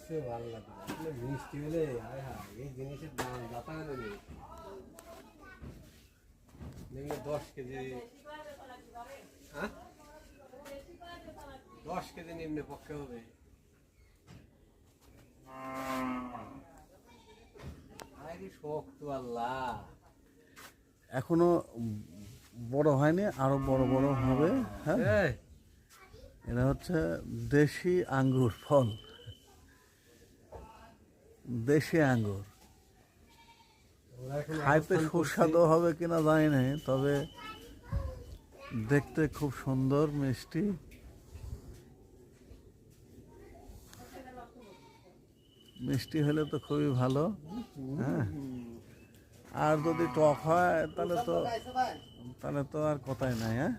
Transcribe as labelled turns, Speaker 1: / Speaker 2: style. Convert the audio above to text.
Speaker 1: সে ভালো লাগে আসলে মিষ্টি হলে হায় হায় এই জিনিসের দাম যাতায়াত নেই দেখলে 10 কেজি হ্যাঁ 10 কেজি নিম্নে পক্ষে হবে আরে শক্ত আল্লাহ
Speaker 2: এখনো বড় হয়নি, আরো বড় বড় হবে। হ্যাঁ, এটা হচ্ছে দেশি আঙ্গুর ফল, দেশি আঙ্গুর। খাইতে সুস্বাদু হবে কিনা জানি না, তবে দেখতে খুব সুন্দর মিষ্টি। মিষ্টি হলে তো খুবই ভালো। হ্যাঁ, আর যদি টক হয় তাহলে তো আর কথাই নাই। হ্যাঁ।